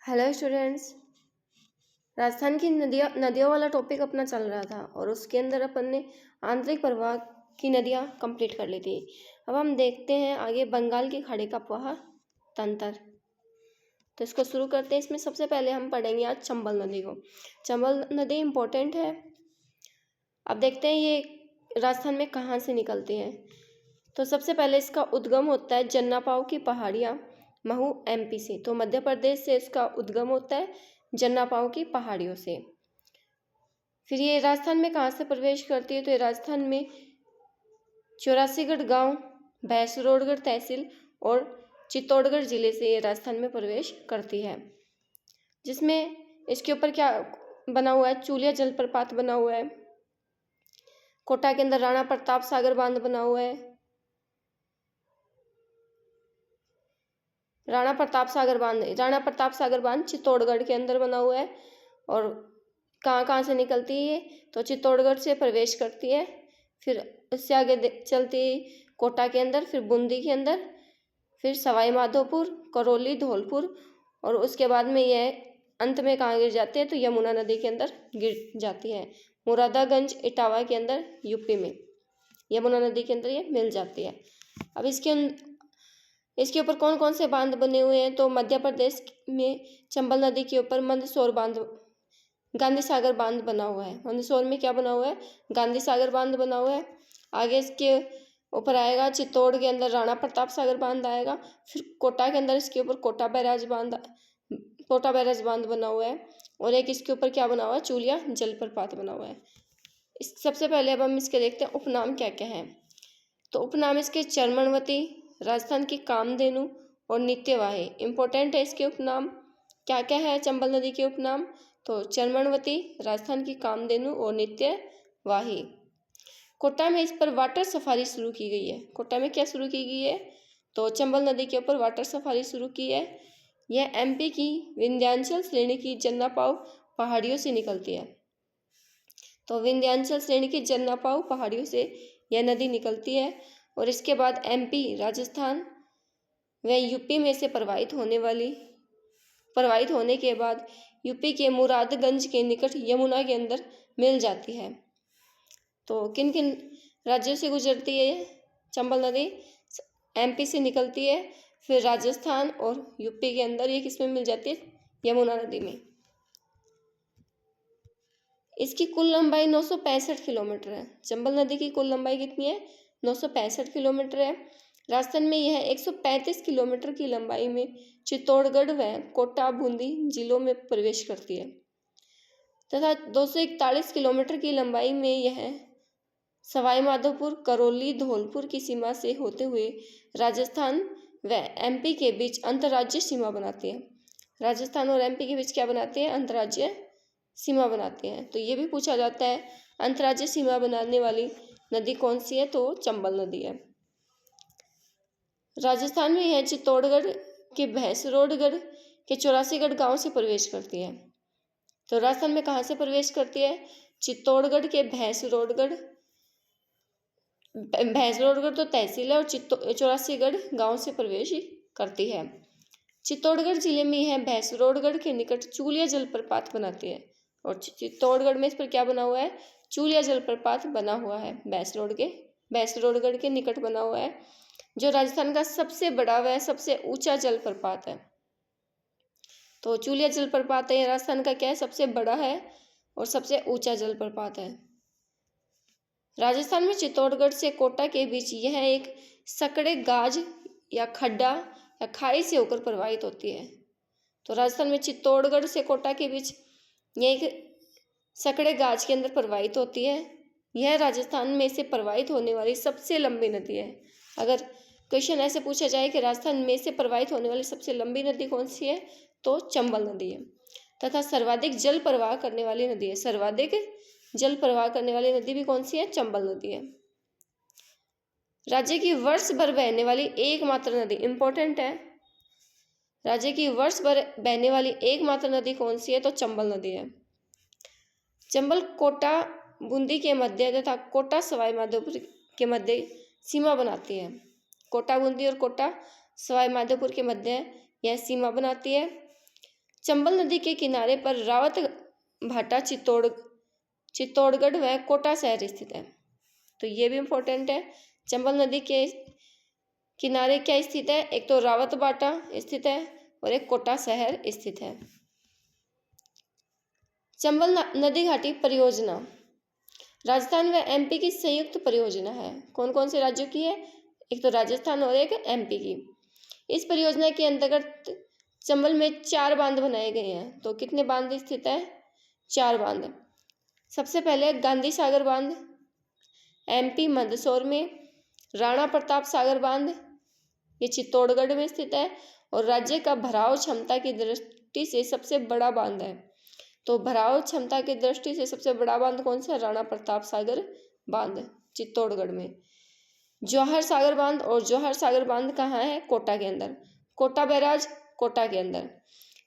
Hello students. Rajasthan की नदियाँ नदियों वाला टॉपिक अपना चल रहा था और उसके अंदर अपन ने आंतरिक प्रवाह की नदियाँ कंप्लीट कर ली थी। अब हम देखते हैं आगे बंगाल की खाड़ी का प्रवाह तंत्र। तो इसको शुरू करते हैं। इसमें सबसे पहले हम पढ़ेंगे आज चंबल नदी को। चंबल नदी इम्पोर्टेंट है। अब देखते हैं ये राजस्थान में कहाँ से निकलती है। तो सबसे पहले इसका उद्गम होता है जन्नापाव की पहाड़ियाँ महू एमपी से। तो मध्य प्रदेश से इसका उद्गम होता है जन्नापाव की पहाड़ियों से। फिर ये राजस्थान में कहाँ से प्रवेश करती है। तो ये राजस्थान में चौरासीगढ़ गांव, भैंसरोडगढ़ तहसील और चित्तौड़गढ़ जिले से ये राजस्थान में प्रवेश करती है। जिसमें इसके ऊपर क्या बना हुआ है, चूलिया जलप्रपात बना हुआ है। कोटा के अंदर राणा प्रताप सागर बांध बना हुआ है। राणा प्रताप सागर बांध चित्तौड़गढ़ के अंदर बना हुआ है। और कहाँ कहाँ से निकलती है, तो चित्तौड़गढ़ से प्रवेश करती है, फिर उससे आगे चलती कोटा के अंदर, फिर बूंदी के अंदर, फिर सवाई माधोपुर, करौली, धौलपुर, और उसके बाद में यह अंत में कहाँ गिर जाती है, तो यमुना नदी के अंदर गिर जाती है। मुरादागंज इटावा के अंदर यूपी में यमुना नदी के अंदर ये मिल जाती है। अब इसके ऊपर कौन कौन से बांध बने हुए हैं। तो मध्य प्रदेश में चंबल नदी के ऊपर मंदसौर बांध, गांधी सागर बांध बना हुआ है। मंदसौर में क्या बना हुआ है, गांधी सागर बांध बना हुआ है। आगे इसके ऊपर आएगा चित्तौड़ के अंदर राणा प्रताप सागर बांध आएगा। फिर कोटा के अंदर इसके ऊपर कोटा बैराज बांध बना हुआ है। और एक इसके ऊपर क्या बना हुआ है, चूलिया जलप्रपात बना हुआ है। इस सबसे पहले अब हम इसके देखते हैं उपनाम क्या क्या है। तो उपनाम इसके चर्मणवती, राजस्थान की कामधेनु और नित्यवाही इंपॉर्टेंट है। इसके उपनाम क्या क्या है चंबल नदी के उपनाम। तो चर्मणवती, राजस्थान की कामधेनु और नित्यवाही। कोटा में इस पर वाटर सफारी शुरू की गई है। कोटा में क्या शुरू की गई है, तो चंबल नदी के ऊपर वाटर सफारी शुरू की है। यह एमपी की विंध्याचल श्रेणी की जन्नापाव पहाड़ियों से निकलती है। तो विंध्याचल श्रेणी की जन्नापाव पहाड़ियों से यह नदी निकलती है। और इसके बाद एमपी, राजस्थान व यूपी में से प्रवाहित होने के बाद यूपी के मुरादगंज के निकट यमुना के अंदर मिल जाती है। तो किन किन राज्यों से गुजरती है ये चंबल नदी, एमपी से निकलती है, फिर राजस्थान और यूपी के अंदर ये किसमें मिल जाती है, यमुना नदी में। इसकी कुल लंबाई 965 किलोमीटर है। चंबल नदी की कुल लंबाई कितनी है, 965 किलोमीटर है। राजस्थान में यह 135 किलोमीटर की लंबाई में चित्तौड़गढ़ व कोटा, बूंदी जिलों में प्रवेश करती है तथा 241 किलोमीटर की लंबाई में यह सवाई माधोपुर, करौली, धौलपुर की सीमा से होते हुए राजस्थान व एमपी के बीच अंतर्राज्यीय सीमा बनाती है। राजस्थान और एमपी के बीच क्या बनाती है, अंतर्राज्यीय सीमा बनाते हैं। तो ये भी पूछा जाता है अंतर्राज्यीय सीमा बनाने वाली नदी कौन सी है, तो चंबल नदी है। राजस्थान में यह चित्तौड़गढ़ के भैंसरोडगढ़ के चौरासीगढ़ गांव से प्रवेश करती है। तो राजस्थान में कहाँ से प्रवेश करती है, चित्तौड़गढ़ के भैंसरोडगढ़ तो तहसील है, और चौरासीगढ़ गांव से प्रवेश करती है। चित्तौड़गढ़ जिले में यह भैंसरोडगढ़ के निकट चूलिया जलप्रपात बनाती है। और चित्तौड़गढ़ में इस पर क्या बना हुआ है, चूलिया जलप्रपात बना हुआ है। भैंसरोडगढ़ के निकट बना हुआ है, जो राजस्थान का सबसे बड़ा व सबसे ऊंचा जलप्रपात है। तो चूलिया जलप्रपात है, राजस्थान का क्या है, सबसे बड़ा है और सबसे ऊंचा जलप्रपात है। राजस्थान में चित्तौड़गढ़ से कोटा के बीच यह एक सकड़े गाज या खड्डा या खाई से होकर प्रवाहित होती है। तो राजस्थान में चित्तौड़गढ़ से कोटा के बीच यह एक सकड़े गाज के अंदर प्रवाहित होती है। यह राजस्थान में से प्रवाहित होने वाली सबसे लंबी नदी है। अगर क्वेश्चन ऐसे पूछा जाए कि राजस्थान में से प्रवाहित होने वाली सबसे लंबी नदी कौन सी है, तो चंबल नदी है। तथा सर्वाधिक जल प्रवाह करने वाली नदी है। सर्वाधिक जल प्रवाह करने वाली नदी भी कौन सी है, चंबल नदी है। राज्य की वर्ष भर बहने वाली एकमात्र नदी, इंपॉर्टेंट है, राज्य की वर्ष भर बहने वाली एकमात्र नदी कौन सी है, तो चंबल नदी है। चंबल कोटा, बूंदी के मध्य तथा कोटा, सवाई माधोपुर के मध्य सीमा बनाती है। कोटा, बूंदी और कोटा, सवाई माधोपुर के मध्य यह सीमा बनाती है। चंबल नदी के किनारे पर रावत भाटा चित्तौड़गढ़ व कोटा शहर स्थित है। तो ये भी इम्पोर्टेंट है। चंबल नदी के किनारे क्या स्थित है? एक तो रावत भाटा स्थित है और एक कोटा शहर स्थित है। चंबल नदी घाटी परियोजना राजस्थान व एमपी की संयुक्त परियोजना है। कौन कौन से राज्यों की है? एक तो राजस्थान और एक एमपी की। इस परियोजना के अंतर्गत चंबल में 4 बांध बनाए गए हैं। तो कितने बांध स्थित है? 4 बांध। सबसे पहले गांधी सागर बांध एमपी मंदसौर में, राणा प्रताप सागर बांध ये चित्तौड़गढ़ में स्थित है और राज्य का भराव क्षमता की दृष्टि से सबसे बड़ा बांध है। तो भराव क्षमता की दृष्टि से सबसे बड़ा बांध कौन सा? राणा प्रताप सागर बांध चित्तौड़गढ़ में। जौहर सागर बांध, और जौहर सागर बांध कहाँ है? कोटा के अंदर। कोटा बैराज कोटा के अंदर।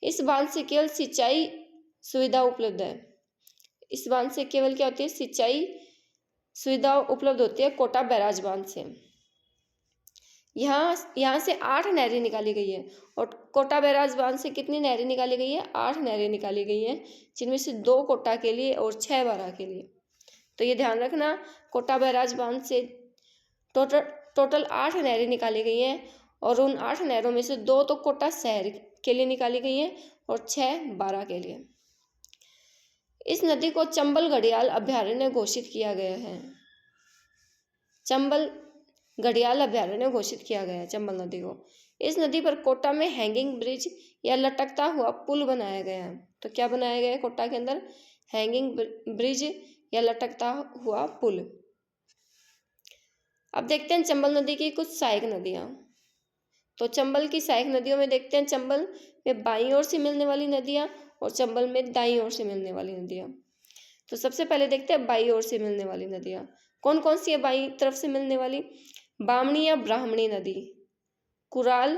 इस बांध से केवल सिंचाई सुविधा उपलब्ध है। इस बांध से केवल क्या होती है? सिंचाई सुविधा उपलब्ध होती है कोटा बैराज बांध से। यहाँ से 8 नहरें निकाली गई है और कोटा बैराज बांध से कितनी नहरें निकाली गई है? 8 नहरें निकाली गई हैं, जिनमें से 2 कोटा के लिए और 6 बारा के लिए। तो ये ध्यान रखना, कोटा बैराज बांध से टोटल 8 नहरें निकाली गई हैं और उन 8 नहरों में से 2 तो कोटा शहर के लिए निकाली गई हैं और 6 बारा के लिए। इस नदी को चंबल घड़ियाल अभयारण्य घोषित किया गया है। चंबल घड़ियाल अभयारण्य घोषित किया गया है चंबल नदी को। इस नदी पर कोटा में हैंगिंग ब्रिज या लटकता हुआ पुल बनाया गया है। तो क्या बनाया गया है कोटा के अंदर? हैंगिंग ब्रिज या लटकता हुआ पुल। अब देखते हैं चंबल नदी की कुछ सहायक नदियां। तो चंबल की सहायक नदियों में देखते हैं चंबल में बाईं ओर से मिलने वाली नदियां और चंबल में दाईं ओर से मिलने वाली नदियां। तो सबसे पहले देखते हैं बाईं ओर से मिलने वाली नदियां। कौन कौन सी है बाईं तरफ से मिलने वाली? बामणी या ब्राह्मणी नदी, कुराल,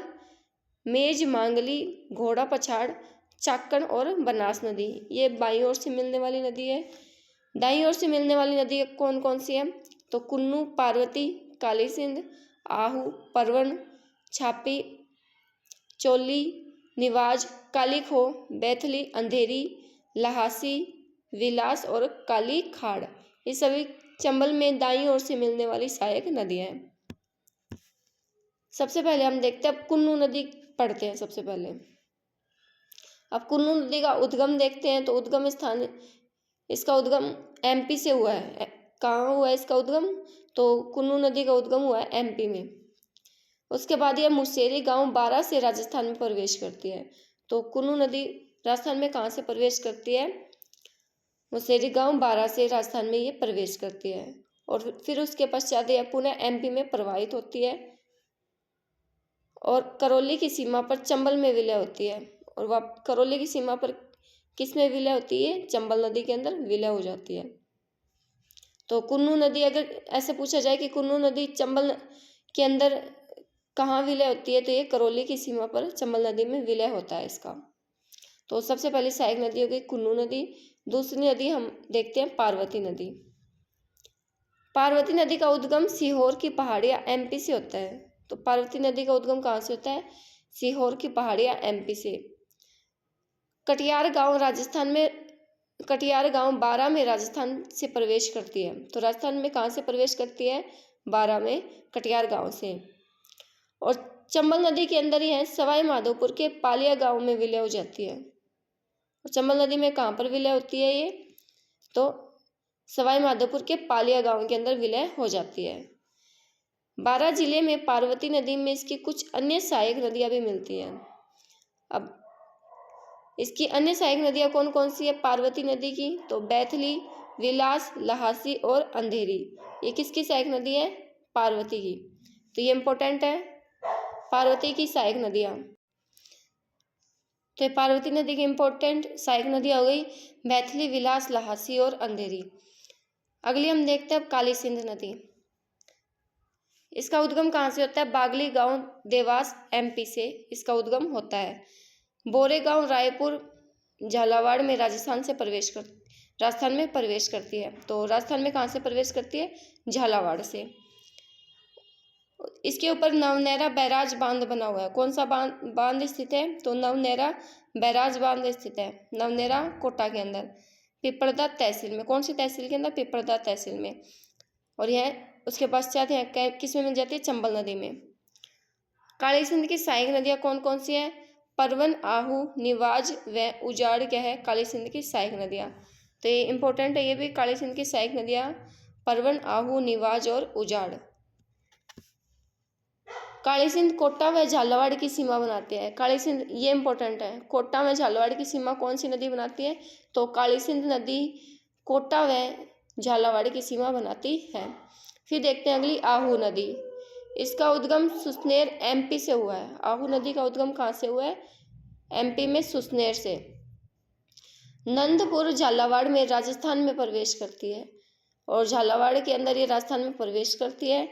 मेज मांगली, घोड़ा पछाड़, चाकण और बनास नदी, ये बाईं ओर से मिलने वाली नदी है। दाईं ओर से मिलने वाली नदी कौन कौन सी है? तो कुन्नू, पार्वती, काली सिंध, आहू, परवन, छापी, चोली, निवाज, काली खो, बैथली, अंधेरी, लहासी, विलास और काली खाड़, ये सभी चंबल में दाईं ओर से मिलने वाली सहायक नदियां हैं। सबसे पहले हम देखते हैं, अब कुन्नू नदी पढ़ते हैं सबसे पहले। अब कुन्नू नदी का उद्गम देखते हैं। तो उद्गम स्थान, इसका उद्गम एमपी से हुआ है। कहाँ हुआ है इसका उद्गम? तो कुन्नू नदी का उद्गम हुआ है एमपी में। उसके बाद यह मुसेरी गांव 12 से राजस्थान में प्रवेश करती है। तो कुन्नू नदी राजस्थान में कहाँ से प्रवेश करती है? मुसेरी गांव 12 से राजस्थान में ये प्रवेश करती है और फिर उसके पश्चात यह पुनः एमपी में प्रवाहित होती है और करौली की सीमा पर चंबल में विलय होती है। और वह करौली की सीमा पर किस में विलय होती है? चंबल नदी के अंदर विलय हो जाती है। तो कुन्नू नदी, अगर ऐसे पूछा जाए कि कुन्नू नदी चंबल के अंदर कहाँ विलय होती है, तो ये करौली की सीमा पर चंबल नदी में विलय होता है इसका। तो सबसे पहली सहायक नदी हो गई कुन्नू नदी। दूसरी नदी हम देखते हैं पार्वती नदी। पार्वती नदी का उद्गम सीहोर की पहाड़ियाँ एमपी से होता है। तो पार्वती नदी का उद्गम कहाँ से होता है? सीहोर की पहाड़ियाँ एमपी से। कटियार गांव राजस्थान में, कटियार गांव 12 में राजस्थान से प्रवेश करती है। तो राजस्थान में कहाँ से प्रवेश करती है? 12 में कटियार गांव से। और चंबल नदी के अंदर ही है, सवाई माधोपुर के पालिया गांव में विलय हो जाती है। और चंबल नदी में कहाँ पर विलय होती है ये? तो सवाई माधोपुर के पालिया गांव के अंदर विलय हो जाती है। 12 जिले में पार्वती नदी में इसकी कुछ अन्य सहायक नदियां भी मिलती हैं। अब इसकी अन्य सहायक नदियां कौन कौन सी है पार्वती नदी की? तो बैथली, विलास, लहासी और अंधेरी, ये किसकी सहायक नदी है? पार्वती की। तो ये इंपॉर्टेंट है, पार्वती की सहायक नदियां। तो पार्वती नदी की इंपॉर्टेंट सहायक नदियां हो गई बैथली, विलास, लहासी और अंधेरी। अगली हम देखते हैं अब काली सिंध नदी। इसका उद्गम कहाँ से होता है? बागली गांव देवास एमपी से इसका उद्गम होता है। बोरे गांव रायपुर झालावाड़ में राजस्थान में प्रवेश करती है। तो राजस्थान में कहाँ से प्रवेश करती है? झालावाड़ से। इसके ऊपर नवनैरा बैराज बांध बना हुआ है। कौन सा बांध स्थित है? तो नवनैरा बैराज बांध स्थित है? नवनेरा कोटा के अंदर। पिपरदा तहसील में, कौन सी तहसील के अंदर? पिपरदा तहसील में। और यह उसके पश्चात है किस में मिल जाती है? चंबल नदी में। काली सिंध की सहायक नदियां कौन कौन सी है? परवन, आहू, निवाज व उजाड़ क्या है काली सिंध की सहायक नदियां। तो ये इंपॉर्टेंट है, ये भी काली सिंध की सहायक नदियां परवन, आहू, निवाज और उजाड़। काली सिंध कोटा व झालावाड़ की सीमा बनाती है। काली सिंध, ये इंपॉर्टेंट है, कोटा व झालावाड़ की सीमा कौन सी नदी बनाती है? तो काली सिंध नदी कोटा व झालावाड़ की सीमा बनाती है। फिर देखते हैं अगली, आहू नदी। इसका उद्गम सुसनेर एमपी से हुआ है। आहू नदी का उद्गम कहाँ से हुआ है? एमपी में सुसनेर से। नंदपुर झालावाड़ में राजस्थान में प्रवेश करती है, और झालावाड़ के अंदर ये राजस्थान में प्रवेश करती है।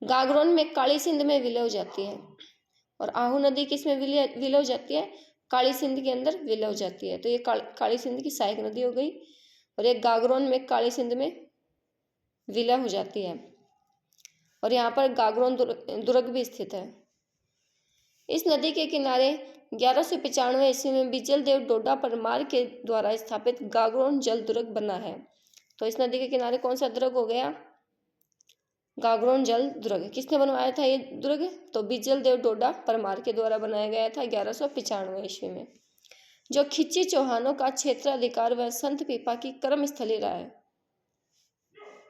गागरोन में काली सिंध में विलय हो जाती है। और आहू नदी किस में विलय हो जाती है? काली सिंध के अंदर विलय हो जाती है। तो ये काली सिंध की सहायक नदी हो गई। और ये गागरोन में काली सिंध में विलय हो जाती है, और यहाँ पर गागरोन दुर्ग भी स्थित है। इस नदी के किनारे 1195 ईस्वी में बिजल देव डोडा परमार के द्वारा स्थापित गागरोन जल दुर्ग बना है। तो इस नदी के किनारे कौन सा दुर्ग हो गया? गागरोन जल दुर्ग। किसने बनवाया था ये दुर्ग? तो बिजल देव डोडा परमार के द्वारा बनाया गया था 1195 ईस्वी में। जो खिच्ची चौहानों का क्षेत्राधिकार व संत पीपा की कर्म स्थली रहा है।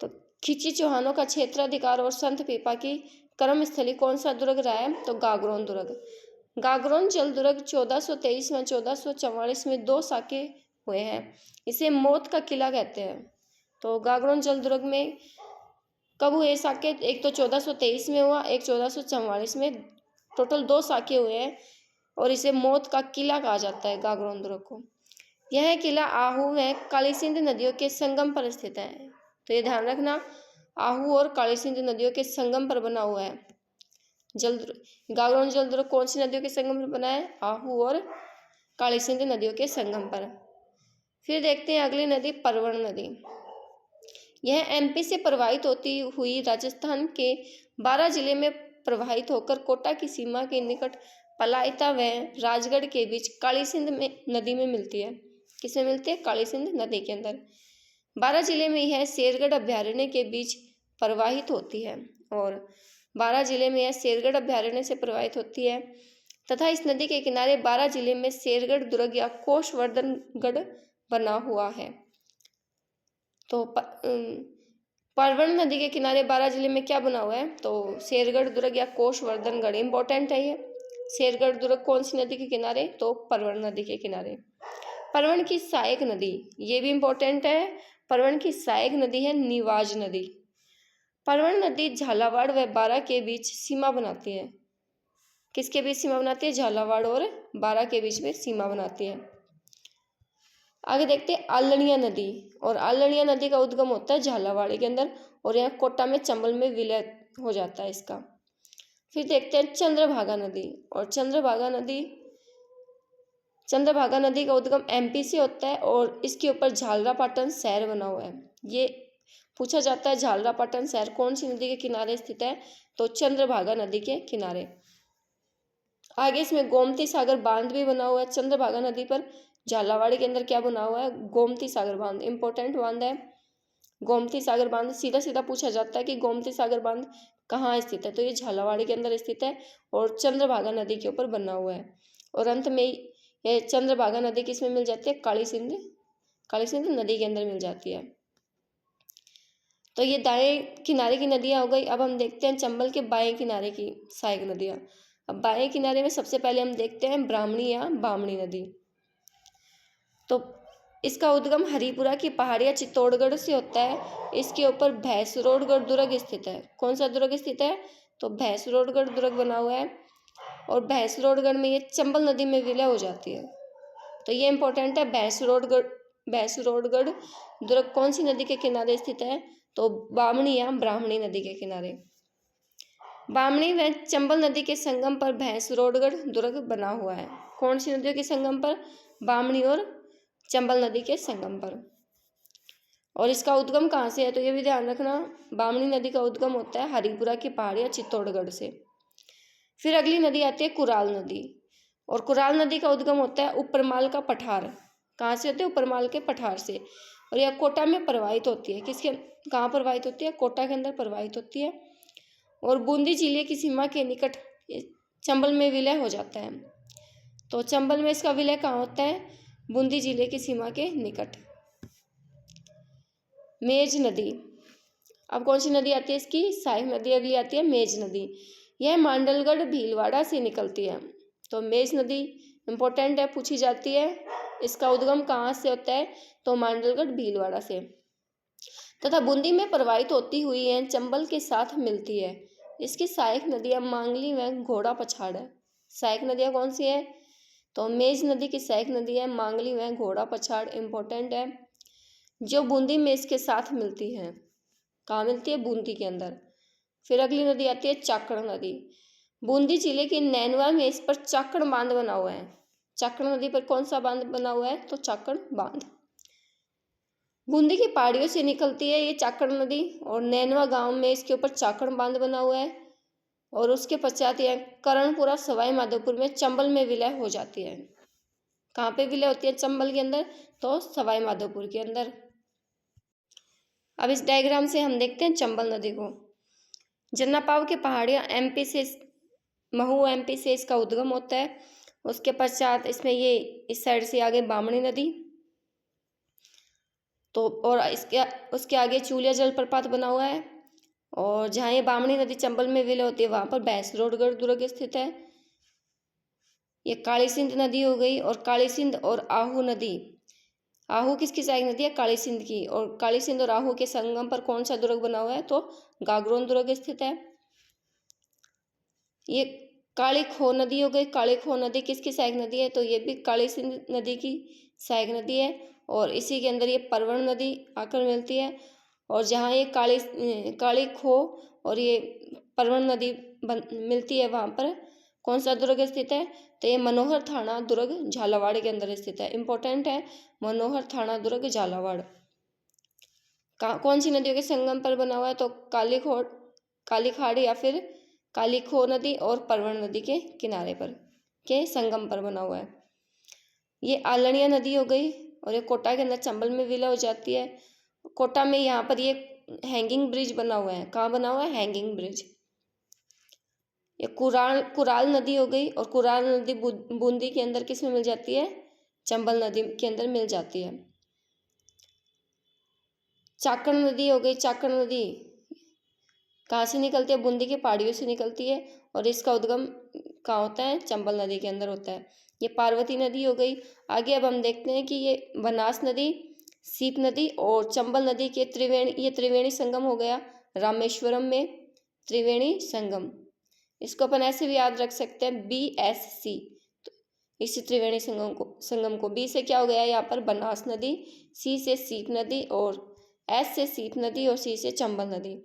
तो खिच्ची चौहानों का क्षेत्राधिकार और संत पीपा की कर्म स्थली कौन सा दुर्ग रहा है? तो गागरोन दुर्ग। गागरोन जल दुर्ग 1423 व 1444 में 2 साके हुए हैं। इसे मौत का किला कहते हैं। तो गागरोन जल दुर्ग में कब हुए साके? एक तो 1423 में हुआ, एक 1444 में। टोटल 2 साके हुए हैं, और इसे मौत का किला कहा जाता है गागरोन दुर्ग को। यह किला आहू व काली सिंध नदियों के संगम पर स्थित है। तो ये ध्यान रखना, आहू और काली सिंध नदियों के संगम पर बना हुआ है गागरोन जल दुर्ग। कौन सी नदियों के संगम पर बना है? आहू और काली सिंध नदियों के संगम पर। फिर देखते हैं अगली नदी, परवन नदी। यह एमपी से प्रवाहित होती हुई राजस्थान के 12 जिले में प्रवाहित होकर कोटा की सीमा के निकट पलायता व राजगढ़ के बीच काली सिंध में नदी में मिलती है। किसमें मिलती है? काली सिंध नदी के अंदर। 12 जिले में यह शेरगढ़ अभ्यारण्य के बीच प्रवाहित होती है, और 12 जिले में यह शेरगढ़ अभ्यारण्य से प्रवाहित होती है, तथा इस नदी के किनारे 12 जिले में शेरगढ़ दुर्ग या कोषवर्धनगढ़ बना हुआ है। तो परवन नदी के किनारे 12 जिले में क्या बना हुआ है? तो शेरगढ़ दुर्ग या कोषवर्धनगढ़। इंपॉर्टेंट है ये। शेरगढ़ दुर्ग कौन सी नदी के किनारे? तो परवन नदी के किनारे। परवन की सहायक नदी, ये भी इंपॉर्टेंट है। परवन की सहायक नदी है निवाज नदी। परवन नदी झालावाड़ व बारा के बीच सीमा बनाती है। किसके बीच सीमा बनाती है? झालावाड़ और बारा के बीच में सीमा बनाती है। आगे देखते हैं आलनिया नदी। और आलनिया नदी का उद्गम होता है झालावाड़ के अंदर, और यहाँ कोटा में चंबल में विलय हो जाता है इसका। फिर देखते हैं चंद्रभागा नदी। और चंद्रभागा नदी का उद्गम एमपी से होता है, और इसके ऊपर झालरापाटन शहर बना हुआ है। ये पूछा जाता है, झालरापाटन शहर कौन सी नदी के किनारे स्थित है? तो चंद्रभागा नदी के किनारे। आगे इसमें गोमती सागर बांध भी बना हुआ है चंद्रभागा नदी पर। झालावाड़ के अंदर क्या बना हुआ है? गोमती सागर बांध। इंपॉर्टेंट बांध है गोमती सागर बांध। सीधा सीधा पूछा जाता है कि गोमती सागर बांध कहाँ स्थित है? तो ये झालावाड़ के अंदर स्थित है, और चंद्रभागा नदी के ऊपर बना हुआ है। और अंत में ये चंद्रभागा नदी किस में मिल जाती है? काली सिंध नदी के अंदर मिल जाती है। तो ये दाएं किनारे की नदियां हो गई। अब हम देखते हैं चंबल के बाएं किनारे की सहायक नदियां। अब बाएं किनारे में सबसे पहले हम देखते हैं ब्राह्मणी या बामणी नदी। तो इसका उद्गम हरिपुरा की पहाड़ियाँ चित्तौड़गढ़ से होता है। इसके ऊपर भैंसरोडगढ़ दुर्ग स्थित है। कौन सा दुर्ग स्थित है? तो भैंसरोडगढ़ दुर्ग बना हुआ है, और भैंसरोडगढ़ में ये चंबल नदी में विलय हो जाती है। तो ये इंपॉर्टेंट है। भैंसरोडगढ़ दुर्ग कौन सी नदी के किनारे स्थित है? तो बामणी या ब्राह्मणी नदी के किनारे। बामणी व चंबल नदी के संगम पर भैंसरोडगढ़ दुर्ग बना हुआ है। कौन सी नदियों के संगम पर? बामणी और चंबल नदी के संगम पर। और इसका उद्गम कहाँ से है? तो ये भी ध्यान रखना, बामणी नदी का उद्गम होता है हरिपुरा की पहाड़ियाँ चित्तौड़गढ़ से। फिर अगली नदी आती है कुराल नदी। और कुराल नदी का उद्गम होता है उपरमाल का पठार। कहाँ से होते हैं? उपरमाल के पठार से। और यह कोटा में प्रवाहित होती है। किसके कहाँ प्रवाहित होती है? कोटा के अंदर प्रवाहित होती है। और बूंदी जिले की सीमा के निकट चंबल में विलय हो जाता है। तो चंबल में इसका विलय कहाँ होता है? बूंदी जिले की सीमा के निकट। मेज नदी, अब कौन सी नदी आती है इसकी? सहायक नदी अगली आती है मेज नदी। यह मांडलगढ़ भीलवाड़ा से निकलती है। तो मेज नदी इंपॉर्टेंट है, पूछी जाती है। इसका उद्गम कहाँ से होता है? तो मांडलगढ़ भीलवाड़ा से। तथा बूंदी में प्रवाहित होती हुई यह चंबल के साथ मिलती है। इसकी सहायक नदियाँ मांगली व घोड़ा पछाड़ है। सहायक नदियाँ कौन सी है? तो मेज नदी की सहायक नदी है मांगली व घोड़ा पछाड़, इंपॉर्टेंट है, जो बूंदी में इसके साथ मिलती है। कहाँ मिलती है? बूंदी के अंदर। फिर अगली नदी आती है चाकण नदी। बूंदी जिले के नैनवा में इस पर चाकण बांध बना हुआ है। चाकण नदी पर कौन सा बांध बना हुआ है? तो चाकण बांध। बूंदी की पहाड़ियों से निकलती है ये चाकण नदी और नैनवा गांव में इसके ऊपर चाकण बांध बना हुआ है। और उसके पश्चात यह करणपुरा सवाई माधोपुर में चंबल में विलय हो जाती है। कहाँ पे विलय होती है? चंबल के अंदर, तो सवाई माधोपुर के अंदर। अब इस डायग्राम से हम देखते हैं चंबल नदी को। जन्नापाव की पहाड़ियाँ एमपी से, महू एमपी से इसका उद्गम होता है। उसके पश्चात इसमें ये इस साइड से आगे बामणी नदी, तो और इसके उसके आगे चूलिया जलप्रपात बना हुआ है। और जहाँ ये बामणी नदी चंबल में विलय होती है वहाँ पर भैंसलोडगढ़ दुर्ग स्थित है। ये काली सिंध नदी हो गई। और काली सिंध और आहू नदी, आहू किसकी सहायक नदी है? काली सिंध की। और काली सिंध और आहू के संगम पर कौन सा दुर्ग बना हुआ है? तो गागरोन दुर्ग स्थित है। ये काली खो नदी हो गई। काली खो नदी किसकी सहायक नदी है? तो ये भी काली सिंध नदी की सहायक नदी है। और इसी के अंदर ये परवण नदी आकर मिलती है। और जहाँ ये काली खो और ये परवण नदी मिलती है वहाँ पर कौन सा दुर्ग स्थित है? तो ये मनोहर थाना दुर्ग झालावाड़ के अंदर स्थित है। इंपॉर्टेंट है, मनोहर थाना दुर्ग झालावाड़। कौन सी नदियों के संगम पर बना हुआ है? तो काली खाड़ी या फिर काली खो नदी और परवण नदी के किनारे पर के संगम पर बना हुआ है। ये आलनिया नदी हो गई। और ये कोटा के अंदर चंबल में विलय हो जाती है। कोटा में यहाँ पर ये हैंगिंग ब्रिज बना हुआ है। कहाँ बना हुआ है? Hanging bridge. ये कुराल नदी हो गई। और कुराल नदी बूंदी के अंदर किस में मिल जाती है? चंबल नदी के अंदर मिल जाती है। चाकण नदी हो गई। चाकण नदी कहाँ से निकलती है? बूंदी के पहाड़ियों से निकलती है। और इसका उद्गम कहाँ होता है? चंबल नदी के अंदर होता है। ये पार्वती नदी हो गई। आगे अब हम देखते हैं कि ये बनास नदी, सीप नदी और चंबल नदी के त्रिवेणी संगम हो गया रामेश्वरम में। त्रिवेणी संगम, इसको अपन ऐसे भी याद रख सकते हैं BSC। तो इसी त्रिवेणी संगम को बी से क्या हो गया यहाँ पर? बनास नदी, सी से सीप नदी और एस से सीप नदी और सी से चंबल नदी।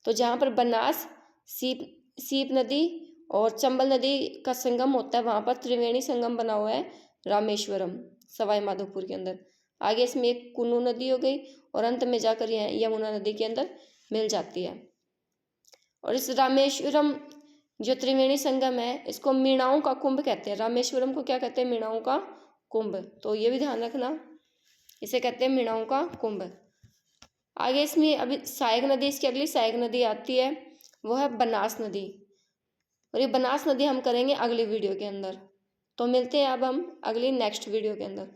तो जहाँ पर बनास, सीप नदी और चंबल नदी का संगम होता है वहाँ पर त्रिवेणी संगम बना हुआ है रामेश्वरम सवाई माधोपुर के अंदर। आगे इसमें एक कुन्नू नदी हो गई और अंत में जाकर यह यमुना नदी के अंदर मिल जाती है। और इस रामेश्वरम जो त्रिवेणी संगम है इसको मीणाओं का कुंभ कहते हैं। रामेश्वरम को क्या कहते हैं? मीणाओं का कुंभ। तो ये भी ध्यान रखना, इसे कहते हैं मीणाओं का कुंभ। आगे इसमें अभी सहायक नदी, इसकी अगली सहायक नदी आती है वो है बनास नदी। और ये बनास नदी हम करेंगे अगली वीडियो के अंदर। तो मिलते हैं अब हम अगली नेक्स्ट वीडियो के अंदर।